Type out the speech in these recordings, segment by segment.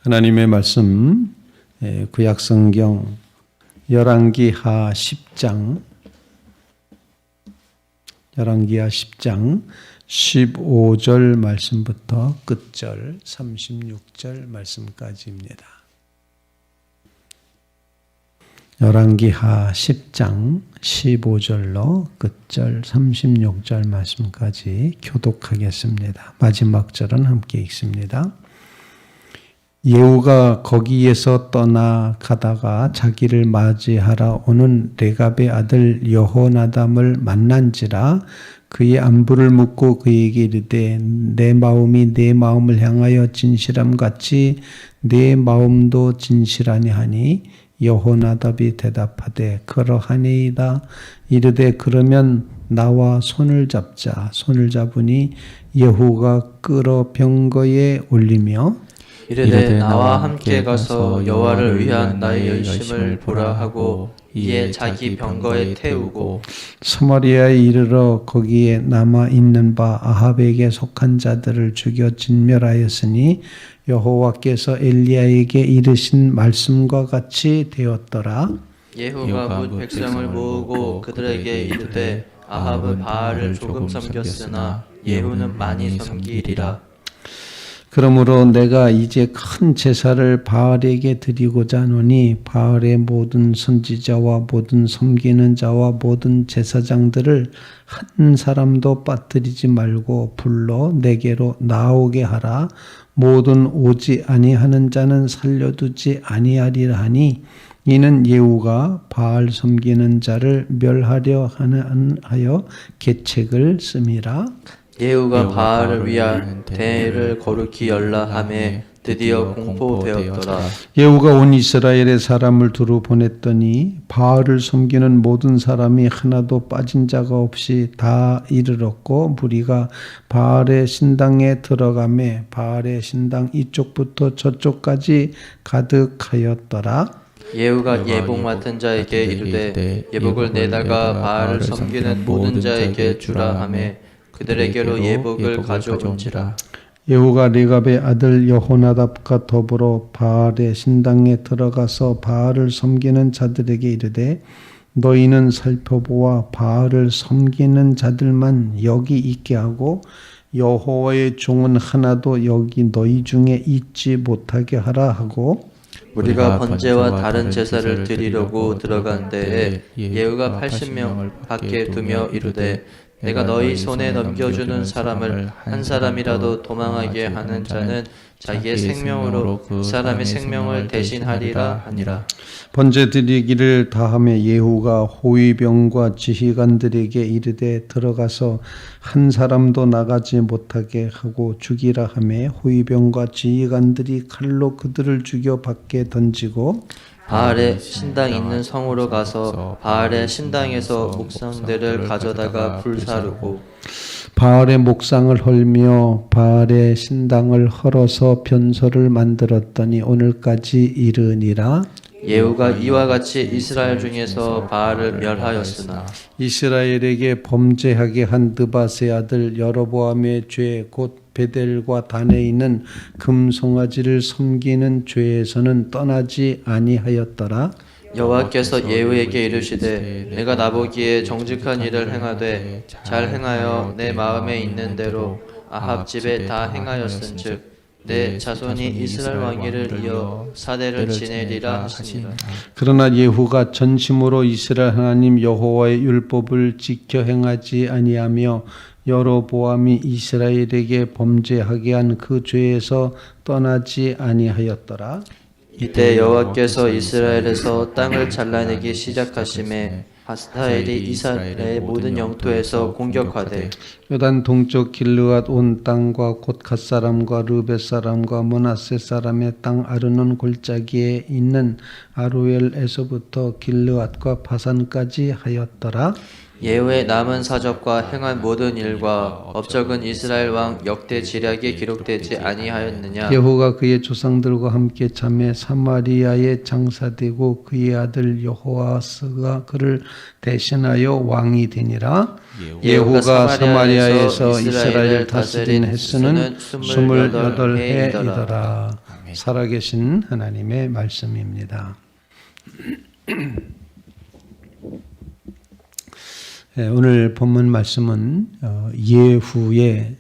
하나님의 말씀 구약성경 열왕기하 10장 15절 말씀부터 끝절 36절 말씀까지입니다. 열왕기하 10장 15절로 끝절 36절 말씀까지 교독하겠습니다. 마지막 절은 함께 읽습니다. 예후가 거기에서 떠나가다가 자기를 맞이하러 오는 레갑의 아들 여호나담을 만난지라 그의 안부를 묻고 그에게 이르되 내 마음이 내 마음을 향하여 진실함 같이 내 마음도 진실하니 하니 여호나답이 대답하되 그러하니이다. 이르되 그러면 나와 손을 잡자. 손을 잡으니 예후가 끌어 병거에 올리며 이르되 나와 함께 가서 여호와를 위한 나의 열심을 보라 하고 이에 자기 병거에 태우고 사마리아에 이르러 거기에 남아 있는 바 아합에게 속한 자들을 죽여 진멸하였으니 여호와께서 엘리야에게 이르신 말씀과 같이 되었더라. 예후가 곧 백성을 모으고 그들에게 이르되 아합은 바알을 조금 섬겼으나 예후는 많이 섬기리라. 그러므로 내가 이제 큰 제사를 바알에게 드리고자 하노니 바알의 모든 선지자와 모든 섬기는 자와 모든 제사장들을 한 사람도 빠뜨리지 말고 불러 내게로 나오게 하라. 모든 오지 아니하는 자는 살려두지 아니하리라 하니 이는 예후가 바알 섬기는 자를 멸하려 하여 계책을 씀이라. 예후가 바알을 위한 대회를 거룩히 열라 하매 드디어 공포되었더라. 예후가 온 이스라엘의 사람을 두루 보냈더니 바알을 섬기는 모든 사람이 하나도 빠진 자가 없이 다 이르렀고 무리가 바알의 신당에 들어가매 바알의 신당 이쪽부터 저쪽까지 가득하였더라. 예후가 예복 맡은 자에게 이르되 예복을 내다가 바알을 섬기는 모든 자에게 주라 하매 그들에게로 예복을 가져온지라. 예후가 레갑의 아들 여호나답과 더불어 바알의 신당에 들어가서 바알을 섬기는 자들에게 이르되 너희는 살펴보아 바알을 섬기는 자들만 여기 있게 하고 여호와의 종은 하나도 여기 너희 중에 있지 못하게 하라 하고 우리가 번제와 다른 제사를 드리려고 들어간 때에 예후가 80명을 밖에 두며 이르되 내가 너희 손에 넘겨주는 사람을 한 사람이라도 도망하게 하는 자는 자기의 생명으로 그 사람의 생명을 대신하리라 하니라. 번제 드리기를 다하며 예후가 호위병과 지휘관들에게 이르되 들어가서 한 사람도 나가지 못하게 하고 죽이라 하며 호위병과 지휘관들이 칼로 그들을 죽여 밖에 던지고 바알의 신당 있는 성으로 가서 바알의 신당에서 목상들을 가져다가 불사르고 바알의 목상을 헐며 바알의 신당을 헐어서 변소를 만들었더니 오늘까지 이르니라. 예후가 이와 같이 이스라엘 중에서 바알을 멸하였으나 이스라엘에게 범죄하게 한 느밧의 아들 여로보암의 죄 곧 베델과 단에 있는 금송아지를 섬기는 죄에서는 떠나지 아니하였더라. 여호와께서 예후에게 이르시되 내가 나보기에 정직한 일을 행하되 잘 행하여 내 마음에 있는 대로 아합 집에 다 행하였은즉 내 자손이 이스라엘 왕위를 이어 사대를 지내리라 하시니라. 그러나 예후가 전심으로 이스라엘 하나님 여호와의 율법을 지켜 행하지 아니하며 여로보암이 이스라엘에게 범죄하게 한 그 죄에서 떠나지 아니하였더라. 이때 여호와께서 이스라엘에서 땅을 잘라내기 시작하심에 하스타엘이 이스라엘의 모든 영토에서 공격하되 요단 동쪽 길르앗 온 땅과 곧 갓사람과 르벳 사람과 므낫세 사람의 땅 아르논 골짜기에 있는 아루엘에서부터 길르앗과 바산까지 하였더라. 예후의 남은 사적과 행한 모든 일과 업적은 이스라엘 왕 역대 지략에 기록되지 아니하였느냐. 예후가 그의 조상들과 함께 잠에 사마리아에 장사되고 그의 아들 여호아스가 그를 대신하여 왕이 되니라. 예후가 사마리아에서 이스라엘을 다스린 횟수는 28해이더라. 살아계신 하나님의 말씀입니다. 오늘 본문 말씀은 예후의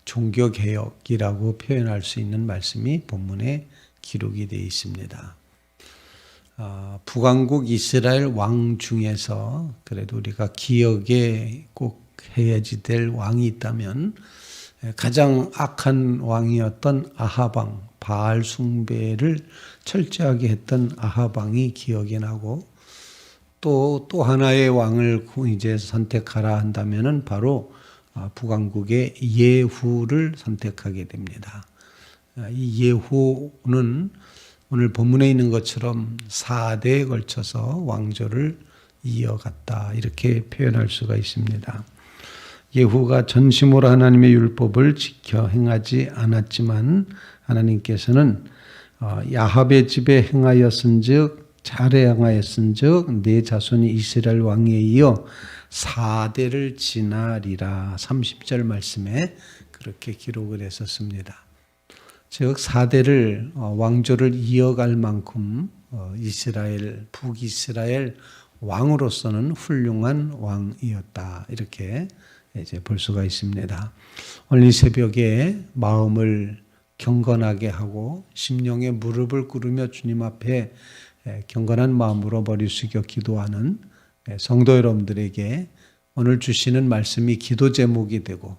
종교개혁이라고 표현할 수 있는 말씀이 본문에 기록이 되어 있습니다. 북왕국 이스라엘 왕 중에서 그래도 우리가 기억에 꼭 해야지 될 왕이 있다면 가장 악한 왕이었던 아합 왕, 바알 숭배를 철저하게 했던 아합 왕이 기억이 나고 또 하나의 왕을 이제 선택하라 한다면은 바로 북왕국의 예후를 선택하게 됩니다. 이 예후는 오늘 본문에 있는 것처럼 4대에 걸쳐서 왕조를 이어갔다 이렇게 표현할 수가 있습니다. 예후가 전심으로 하나님의 율법을 지켜 행하지 않았지만 하나님께서는 야합의 집에 행하였은즉 잘해 행하였은즉 내 자손이 이스라엘 왕에 이어 4대를 지나리라 30절 말씀에 그렇게 기록을 했었습니다. 즉 4대를 왕조를 이어갈 만큼 이스라엘 북이스라엘 왕으로서는 훌륭한 왕이었다 이렇게 이제 볼 수가 있습니다. 오늘 이 새벽에 마음을 경건하게 하고 심령에 무릎을 꿇으며 주님 앞에 경건한 마음으로 머리 숙여 기도하는 성도 여러분들에게 오늘 주시는 말씀이 기도 제목이 되고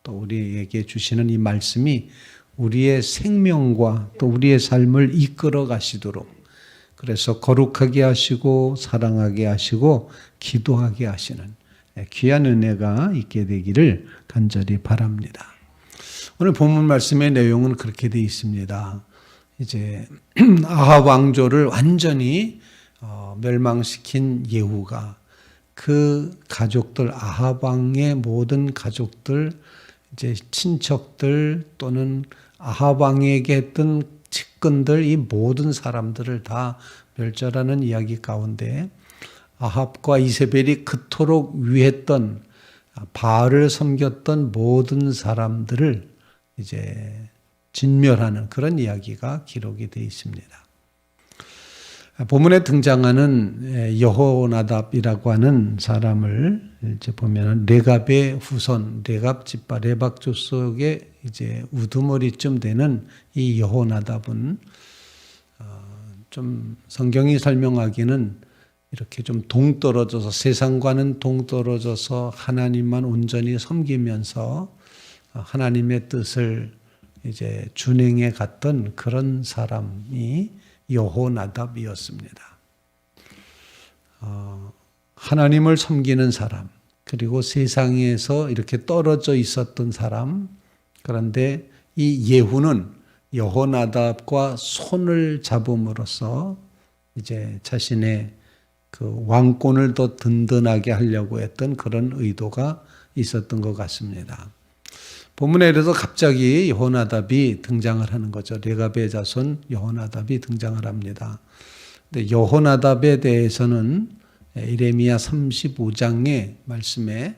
또 우리에게 주시는 이 말씀이 우리의 생명과 또 우리의 삶을 이끌어 가시도록 그래서 거룩하게 하시고 사랑하게 하시고 기도하게 하시는 귀한 은혜가 있게 되기를 간절히 바랍니다. 오늘 본문 말씀의 내용은 그렇게 되어 있습니다. 이제 아합 왕조를 완전히 멸망시킨 예후가 그 가족들 아합 왕의 모든 가족들 이제 친척들 또는 아합 왕에게 했던 측근들 이 모든 사람들을 다 멸절하는 이야기 가운데 아합과 이세벨이 그토록 위했던 바알을 섬겼던 모든 사람들을 이제 진멸하는 그런 이야기가 기록이 되어 있습니다. 본문에 등장하는 여호나답이라고 하는 사람을 이제 보면 레갑의 후손, 레갑 집파 레박조 속에 이제 우두머리쯤 되는 이 여호나답은 좀 성경이 설명하기는 이렇게 좀 동떨어져서 세상과는 동떨어져서 하나님만 온전히 섬기면서 하나님의 뜻을 이제 준행해 갔던 그런 사람이 여호나답이었습니다. 하나님을 섬기는 사람, 그리고 세상에서 이렇게 떨어져 있었던 사람, 그런데 이 예후는 여호나답과 손을 잡음으로써 이제 자신의 그 왕권을 더 든든하게 하려고 했던 그런 의도가 있었던 것 같습니다. 본문에 이래서 갑자기 여호나답이 등장을 하는 거죠. 레갑의 자손 여호나답이 등장을 합니다. 근데 여호나답에 대해서는 예레미야 35장의 말씀에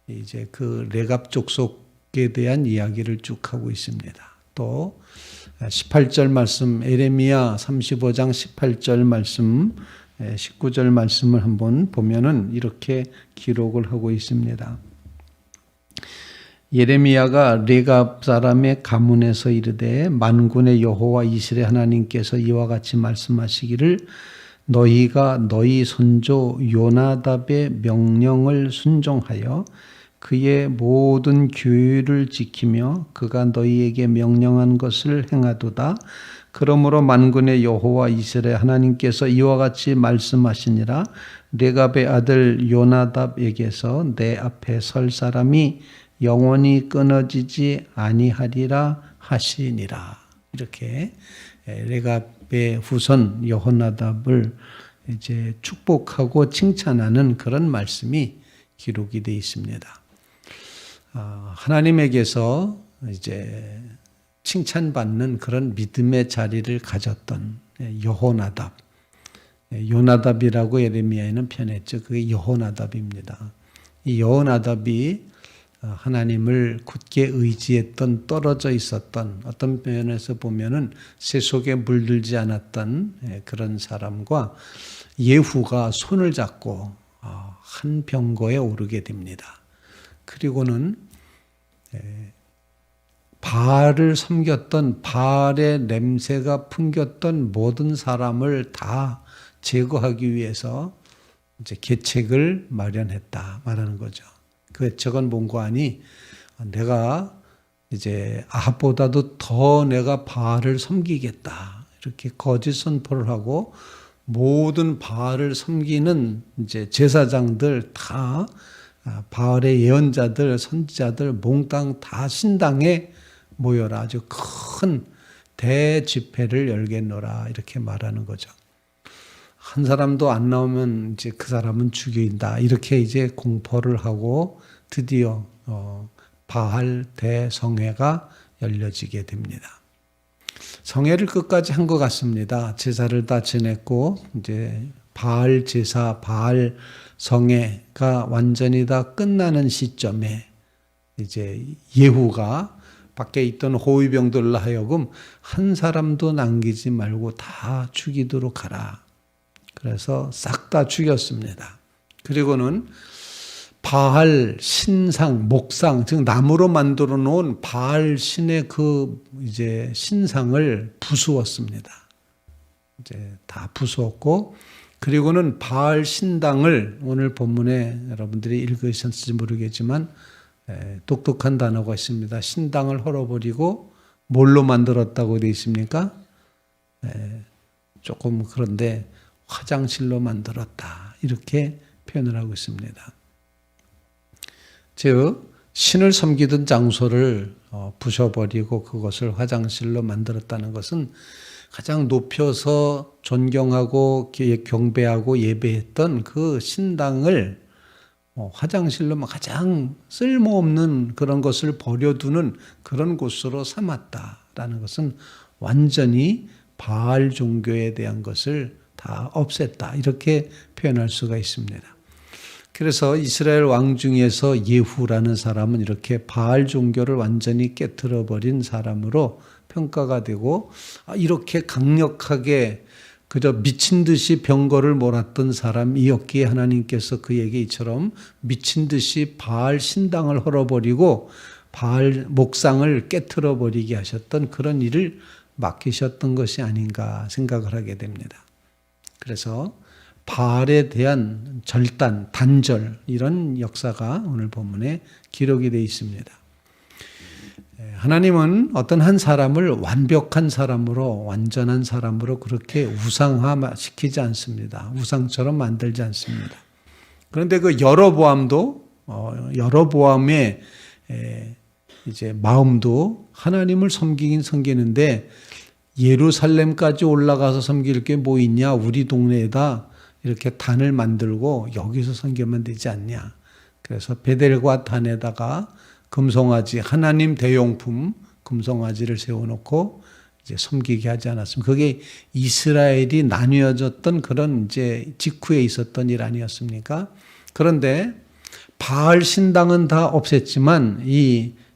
이제 그 레갑 족속에 대한 이야기를 쭉 하고 있습니다. 또 18절 말씀, 예레미야 35장 18절 말씀, 19절 말씀을 한번 보면은 이렇게 기록을 하고 있습니다. 예레미야가 레갑 사람의 가문에서 이르되 만군의 여호와 이스라엘 하나님께서 이와 같이 말씀하시기를 너희가 너희 선조 요나답의 명령을 순종하여 그의 모든 규율을 지키며 그가 너희에게 명령한 것을 행하도다. 그러므로 만군의 여호와 이스라엘 하나님께서 이와 같이 말씀하시니라. 레갑의 아들 요나답에게서 내 앞에 설 사람이 영원히 끊어지지 아니하리라 하시니라. 이렇게 레갑의 후손 여호나답을 이제 축복하고 칭찬하는 그런 말씀이 기록이 되어 있습니다. 하나님에게서 이제 칭찬받는 그런 믿음의 자리를 가졌던 여호나답, 요나답이라고 예레미야에는 표현했죠. 그게 여호나답입니다. 이 여호나답이 하나님을 굳게 의지했던, 떨어져 있었던, 어떤 면에서 보면은 새 속에 물들지 않았던 그런 사람과 예후가 손을 잡고 한 병거에 오르게 됩니다. 그리고는 바알을 섬겼던, 바알의 냄새가 풍겼던 모든 사람을 다 제거하기 위해서 이제 계책을 마련했다 말하는 거죠. 그 계책은 뭔가 하니 내가 이제 아합보다도 더 내가 바알을 섬기겠다 이렇게 거짓 선포를 하고 모든 바알을 섬기는 이제 제사장들 다 바알의 예언자들, 선지자들 몽땅 다 신당에 모여라, 아주 큰 대집회를 열겠노라 이렇게 말하는 거죠. 한 사람도 안 나오면 이제 그 사람은 죽인다 이렇게 이제 공포를 하고 드디어 바알 대성회가 열려지게 됩니다. 성회를 끝까지 한 것 같습니다. 제사를 다 지냈고 이제 바알 제사, 바알 성회가 완전히 다 끝나는 시점에 이제 예후가 밖에 있던 호위병들로 하여금 한 사람도 남기지 말고 다 죽이도록 하라. 그래서 싹 다 죽였습니다. 그리고는 바알 신상, 목상, 즉 나무로 만들어 놓은 바알 신의 그 이제 신상을 부수었습니다. 이제 다 부수었고, 그리고는 바알 신당을 오늘 본문에 여러분들이 읽으셨을지 모르겠지만 독특한 단어가 있습니다. 신당을 헐어버리고 뭘로 만들었다고 되어 있습니까? 조금 그런데 화장실로 만들었다 이렇게 표현을 하고 있습니다. 즉 신을 섬기던 장소를 부셔버리고 그것을 화장실로 만들었다는 것은 가장 높여서 존경하고 경배하고 예배했던 그 신당을 화장실로 가장 쓸모없는 그런 것을 버려두는 그런 곳으로 삼았다라는 것은 완전히 바알 종교에 대한 것을 다 없앴다 이렇게 표현할 수가 있습니다. 그래서 이스라엘 왕 중에서 예후라는 사람은 이렇게 바알 종교를 완전히 깨트려 버린 사람으로 평가가 되고, 이렇게 강력하게 그저 미친 듯이 병거를 몰았던 사람이었기에 하나님께서 그에게 이처럼 미친 듯이 바알 신당을 헐어버리고 바알 목상을 깨트려 버리게 하셨던 그런 일을 맡기셨던 것이 아닌가 생각을 하게 됩니다. 그래서 바알에 대한 절단, 단절 이런 역사가 오늘 본문에 기록이 되어 있습니다. 하나님은 어떤 한 사람을 완벽한 사람으로, 완전한 사람으로 그렇게 우상화시키지 않습니다. 우상처럼 만들지 않습니다. 그런데 그 여로보암도 여로보암의 이제 마음도 하나님을 섬기긴 섬기는데 예루살렘까지 올라가서 섬길 게 뭐 있냐? 우리 동네에다 이렇게 단을 만들고 여기서 섬기면 되지 않냐? 그래서 베델과 단에다가 금송아지, 하나님 대용품 금송아지를 세워놓고 이제 섬기게 하지 않았습니까? 그게 이스라엘이 나뉘어졌던 그런 이제 직후에 있었던 일 아니었습니까? 그런데 바알 신당은 다 없앴지만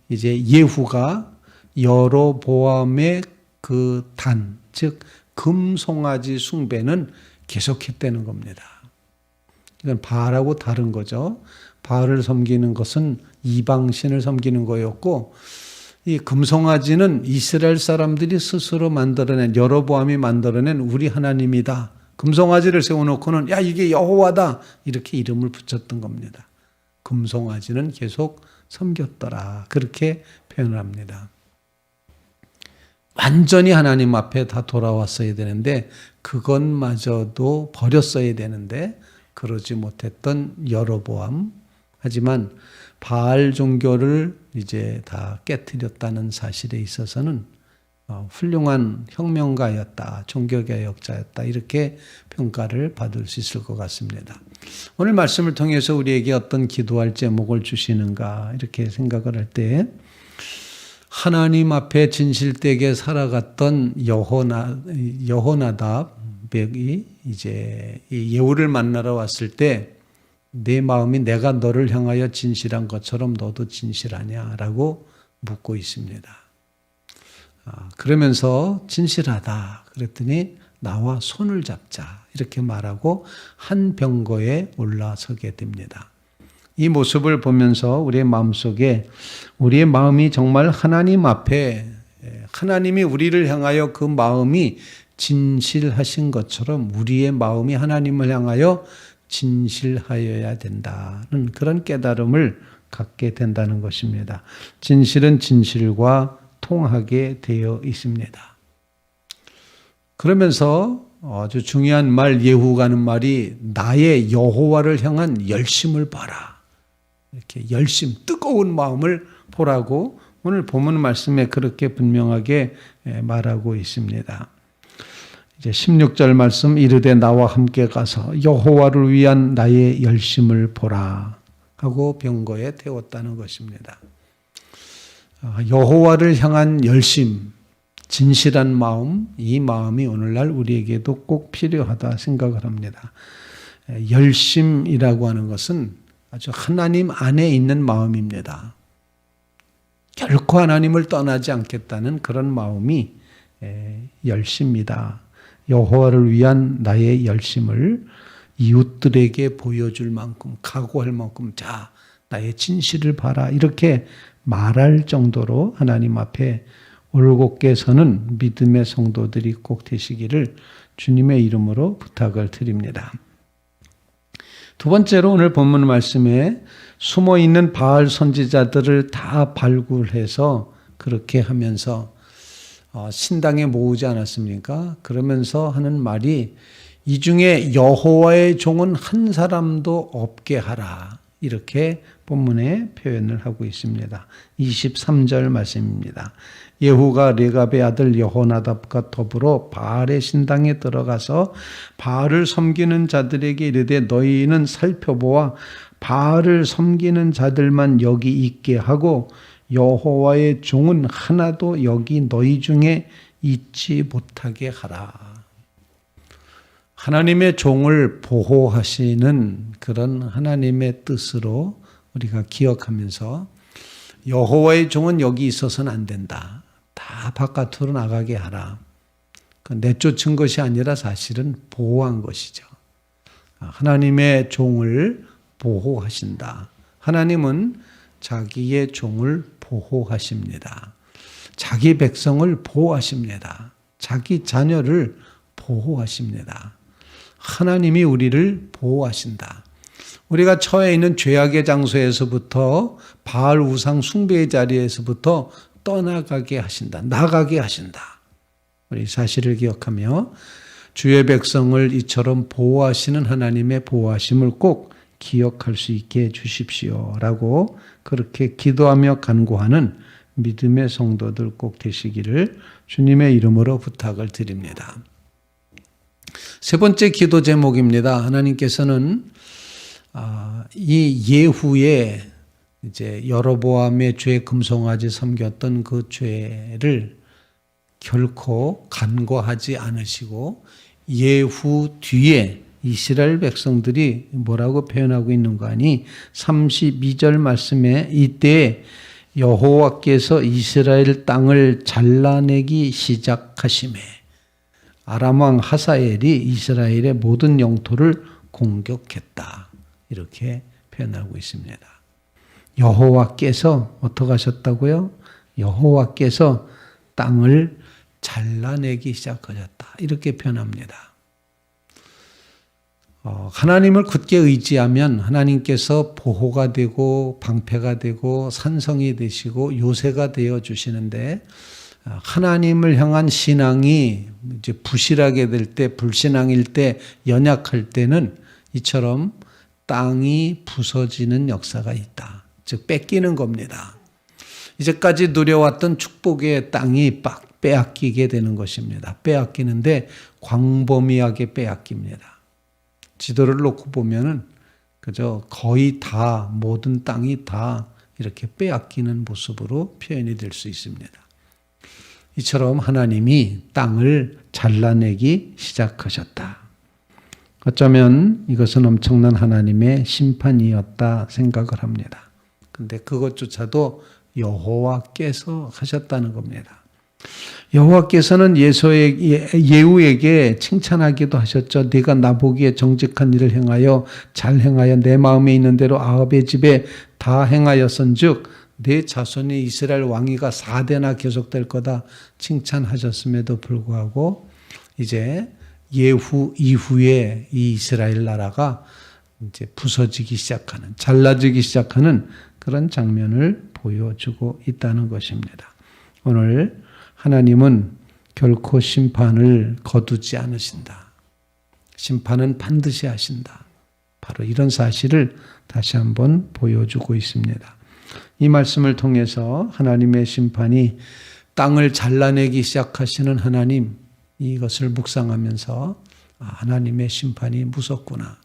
이제 예후가 여로보암의 그 단, 즉 금송아지 숭배는 계속했다는 겁니다. 이건 바알하고 다른 거죠. 바알을 섬기는 것은 이방신을 섬기는 거였고, 이 금송아지는 이스라엘 사람들이 스스로 만들어낸, 여로보암이 만들어낸 우리 하나님이다. 금송아지를 세워놓고는 야 이게 여호와다 이렇게 이름을 붙였던 겁니다. 금송아지는 계속 섬겼더라 그렇게 표현을 합니다. 완전히 하나님 앞에 다 돌아왔어야 되는데 그것마저도 버렸어야 되는데 그러지 못했던 여로보암. 하지만 바알 종교를 이제 다 깨트렸다는 사실에 있어서는 훌륭한 혁명가였다, 종교개혁자였다 이렇게 평가를 받을 수 있을 것 같습니다. 오늘 말씀을 통해서 우리에게 어떤 기도할 제목을 주시는가 이렇게 생각을 할 때, 하나님 앞에 진실되게 살아갔던 여호나답이 이제 이 예후를 만나러 왔을 때 내 마음이 내가 너를 향하여 진실한 것처럼 너도 진실하냐? 라고 묻고 있습니다. 그러면서 진실하다. 그랬더니 나와 손을 잡자. 이렇게 말하고 한 병거에 올라서게 됩니다. 이 모습을 보면서 우리의 마음속에 우리의 마음이 정말 하나님 앞에 하나님이 우리를 향하여 그 마음이 진실하신 것처럼 우리의 마음이 하나님을 향하여 진실하여야 된다는 그런 깨달음을 갖게 된다는 것입니다. 진실은 진실과 통하게 되어 있습니다. 그러면서 아주 중요한 말 예후가 하는 말이 나의 여호와를 향한 열심을 봐라. 이렇게 열심, 뜨거운 마음을 보라고 오늘 본문 말씀에 그렇게 분명하게 말하고 있습니다. 이제 16절 말씀 이르되 나와 함께 가서 여호와를 위한 나의 열심을 보라 하고 병거에 태웠다는 것입니다. 여호와를 향한 열심, 진실한 마음, 이 마음이 오늘날 우리에게도 꼭 필요하다 생각을 합니다. 열심이라고 하는 것은 아주 하나님 안에 있는 마음입니다. 결코 하나님을 떠나지 않겠다는 그런 마음이 열심이다. 여호와를 위한 나의 열심을 이웃들에게 보여줄 만큼, 각오할 만큼 자, 나의 진실을 봐라. 이렇게 말할 정도로 하나님 앞에 올곧게 서는 믿음의 성도들이 꼭 되시기를 주님의 이름으로 부탁을 드립니다. 두 번째로 오늘 본문 말씀에 숨어있는 바알 선지자들을 다 발굴해서 그렇게 하면서 신당에 모으지 않았습니까? 그러면서 하는 말이 이 중에 여호와의 종은 한 사람도 없게 하라. 이렇게 본문에 표현을 하고 있습니다. 23절 말씀입니다. 예후가 레갑의 아들 여호나답과 더불어 바알의 신당에 들어가서 바알을 섬기는 자들에게 이르되 너희는 살펴보아 바알을 섬기는 자들만 여기 있게 하고 여호와의 종은 하나도 여기 너희 중에 있지 못하게 하라. 하나님의 종을 보호하시는 그런 하나님의 뜻으로 우리가 기억하면서 여호와의 종은 여기 있어서는 안 된다. 다 바깥으로 나가게 하라. 내쫓은 것이 아니라 사실은 보호한 것이죠. 하나님의 종을 보호하신다. 하나님은 자기의 종을 보호하십니다. 자기 백성을 보호하십니다. 자기 자녀를 보호하십니다. 하나님이 우리를 보호하신다. 우리가 처해 있는 죄악의 장소에서부터 바알 우상 숭배의 자리에서부터 떠나가게 하신다. 나가게 하신다. 우리 사실을 기억하며 주의 백성을 이처럼 보호하시는 하나님의 보호하심을 꼭 기억할 수 있게 해주십시오. 라고 그렇게 기도하며 간구하는 믿음의 성도들 꼭 되시기를 주님의 이름으로 부탁을 드립니다. 세 번째 기도 제목입니다. 하나님께서는 이 예후에 이제 여로보암의 죄 금송아지 섬겼던 그 죄를 결코 간과하지 않으시고 예후 뒤에 이스라엘 백성들이 뭐라고 표현하고 있는 거 아니? 32절 말씀에 이때 여호와께서 이스라엘 땅을 잘라내기 시작하시매 아람 왕 하사엘이 이스라엘의 모든 영토를 공격했다. 이렇게 표현하고 있습니다. 여호와께서 어떻게 하셨다고요? 여호와께서 땅을 잘라내기 시작하셨다. 이렇게 표현합니다. 하나님을 굳게 의지하면 하나님께서 보호가 되고 방패가 되고 산성이 되시고 요새가 되어 주시는데 하나님을 향한 신앙이 이제 부실하게 될 때, 불신앙일 때, 연약할 때는 이처럼 땅이 부서지는 역사가 있다. 즉 뺏기는 겁니다. 이제까지 누려왔던 축복의 땅이 빡 빼앗기게 되는 것입니다. 빼앗기는데 광범위하게 빼앗깁니다. 지도를 놓고 보면은 그저 거의 다 모든 땅이 다 이렇게 빼앗기는 모습으로 표현이 될 수 있습니다. 이처럼 하나님이 땅을 잘라내기 시작하셨다. 어쩌면 이것은 엄청난 하나님의 심판이었다 생각을 합니다. 근데 그것조차도 여호와께서 하셨다는 겁니다. 여호와께서는 예후에게 칭찬하기도 하셨죠. 네가 나보기에 정직한 일을 행하여 잘 행하여 내 마음에 있는 대로 아합의 집에 다 행하였은즉 내 자손이 이스라엘 왕위가 4대나 계속될 거다 칭찬하셨음에도 불구하고 이제 예후 이후에 이 이스라엘 나라가 이제 부서지기 시작하는, 잘라지기 시작하는 그런 장면을 보여주고 있다는 것입니다. 오늘 하나님은 결코 심판을 거두지 않으신다. 심판은 반드시 하신다. 바로 이런 사실을 다시 한번 보여주고 있습니다. 이 말씀을 통해서 하나님의 심판이 땅을 잘라내기 시작하시는 하나님, 이것을 묵상하면서 하나님의 심판이 무섭구나.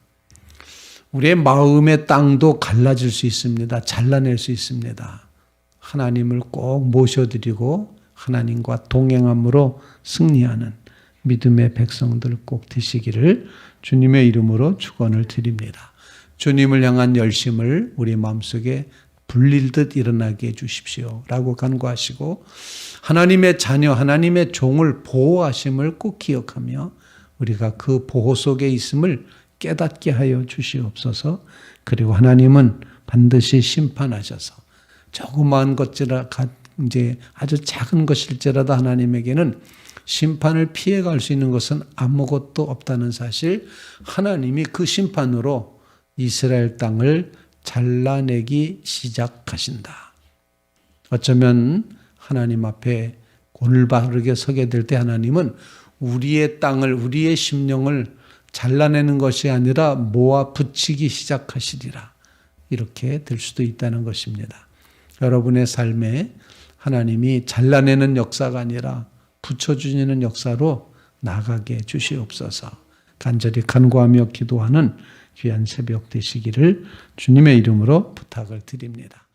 우리의 마음의 땅도 갈라질 수 있습니다. 잘라낼 수 있습니다. 하나님을 꼭 모셔드리고 하나님과 동행함으로 승리하는 믿음의 백성들 꼭 되시기를 주님의 이름으로 축원을 드립니다. 주님을 향한 열심을 우리 마음속에 불릴듯 일어나게 해주십시오 라고 간구하시고 하나님의 자녀, 하나님의 종을 보호하심을 꼭 기억하며 우리가 그 보호 속에 있음을 깨닫게 하여 주시옵소서. 그리고 하나님은 반드시 심판하셔서 조그마한 것이라 이제 아주 작은 것일지라도 하나님에게는 심판을 피해갈 수 있는 것은 아무것도 없다는 사실, 하나님이 그 심판으로 이스라엘 땅을 잘라내기 시작하신다. 어쩌면 하나님 앞에 올바르게 서게 될 때 하나님은 우리의 땅을, 우리의 심령을 잘라내는 것이 아니라 모아 붙이기 시작하시리라. 이렇게 될 수도 있다는 것입니다. 여러분의 삶에 하나님이 잘라내는 역사가 아니라 붙여주시는 역사로 나가게 주시옵소서. 간절히 간구하며 기도하는 귀한 새벽 되시기를 주님의 이름으로 부탁을 드립니다.